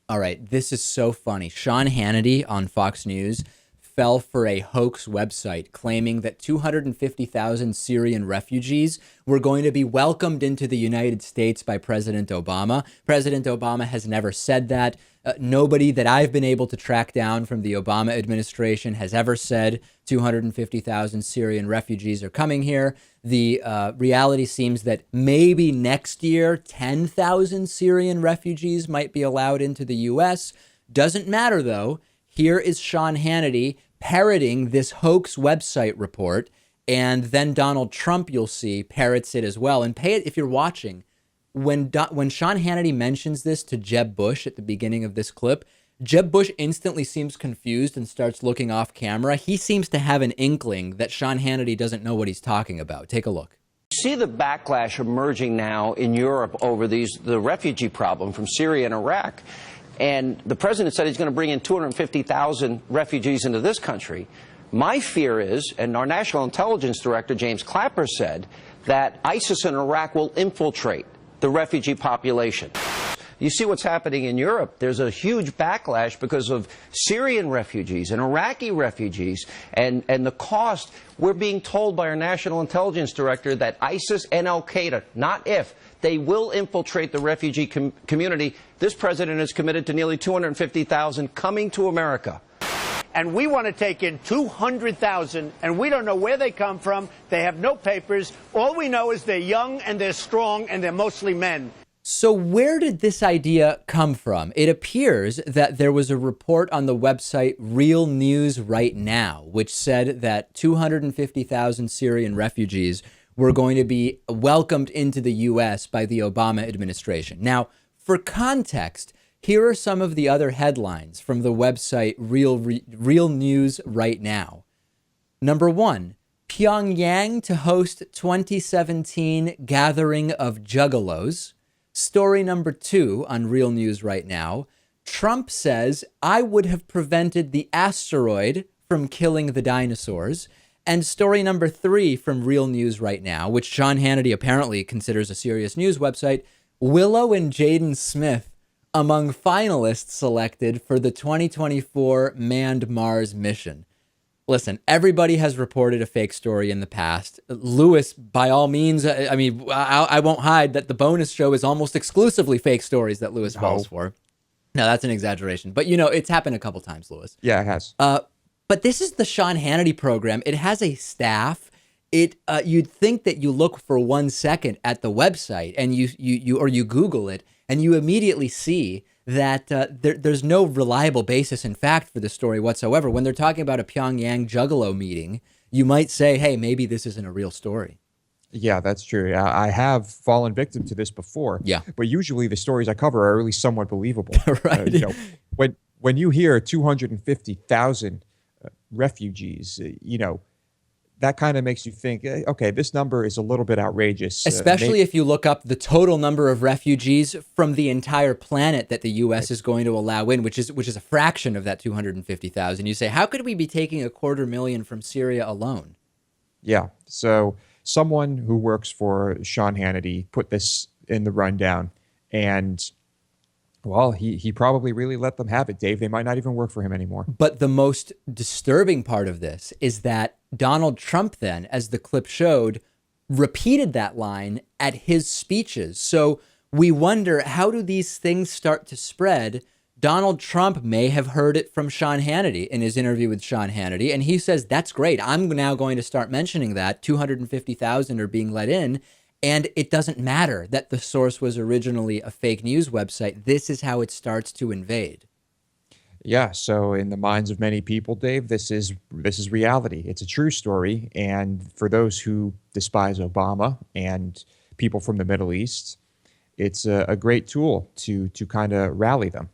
All right, this is so funny. Sean Hannity on Fox News fell for a hoax website claiming that 250,000 Syrian refugees were going to be welcomed into the United States by President Obama. President Obama has never said that. Nobody that I've been able to track down from the Obama administration has ever said 250,000 Syrian refugees are coming here. The reality seems that maybe next year, 10,000 Syrian refugees might be allowed into the U.S. Doesn't matter, though. Here is Sean Hannity parroting this hoax website report. And then Donald Trump, you'll see, parrots it as well. And pay it if you're watching. When Sean Hannity mentions this to Jeb Bush at the beginning of this clip, Jeb Bush instantly seems confused and starts looking off camera. He seems to have an inkling that Sean Hannity doesn't know what he's talking about. Take a look. See the backlash emerging now in Europe over the refugee problem from Syria and Iraq. And the president said he's going to bring in 250,000 refugees into this country. My fear is, and our National Intelligence Director, James Clapper, said that ISIS in Iraq will infiltrate the refugee population. You see what's happening in Europe. There's a huge backlash because of Syrian refugees and Iraqi refugees and the cost. We're being told by our National Intelligence Director that ISIS and Al-Qaeda, not if, they will infiltrate the refugee community. This president is committed to nearly 250,000 coming to America. And we want to take in 200,000, and we don't know where they come from. They have no papers. All we know is they're young and they're strong and they're mostly men. So where did this idea come from? It appears that there was a report on the website Real News Right Now, which said that 250,000 Syrian refugees were going to be welcomed into the U.S. by the Obama administration. Now, for context, here are some of the other headlines from the website Real News Right Now. Number one, Pyongyang to host 2017 gathering of juggalos. Story number two on Real News Right Now, Trump says, I would have prevented the asteroid from killing the dinosaurs. And story number three from Real News Right Now, which Sean Hannity apparently considers a serious news website, Willow and Jaden Smith among finalists selected for the 2024 manned Mars mission. Listen, everybody has reported a fake story in the past. Lewis, by all means, I won't hide that the bonus show is almost exclusively fake stories that Lewis falls for. No, that's an exaggeration. But, you know, it's happened a couple times, Lewis. Yeah, it has. But this is the Sean Hannity program. It has a staff. You'd think that you look for 1 second at the website and you Google it and you immediately see that there's no reliable basis in fact for the story whatsoever. When they're talking about a Pyongyang juggalo meeting, you might say, hey, maybe this isn't a real story. Yeah, that's true. I have fallen victim to this before. Yeah. But usually the stories I cover are at least somewhat believable. Right. When you hear 250,000 refugees, that kind of makes you think, okay, this number is a little bit outrageous. Especially if you look up the total number of refugees from the entire planet that the U.S. is going to allow in, which is a fraction of that 250,000. You say, how could we be taking 250,000 from Syria alone? Yeah. So someone who works for Sean Hannity put this in the rundown, and well, he probably really let them have it, Dave. They might not even work for him anymore. But the most disturbing part of this is that Donald Trump then, as the clip showed, repeated that line at his speeches. So we wonder, how do these things start to spread? Donald Trump may have heard it from Sean Hannity in his interview with Sean Hannity, and he says, that's great. I'm now going to start mentioning that 250,000 are being let in. And it doesn't matter that the source was originally a fake news website. This is how it starts to invade. Yeah, so in the minds of many people, Dave, this is reality. It's a true story. And for those who despise Obama and people from the Middle East, it's a great tool to kind of rally them.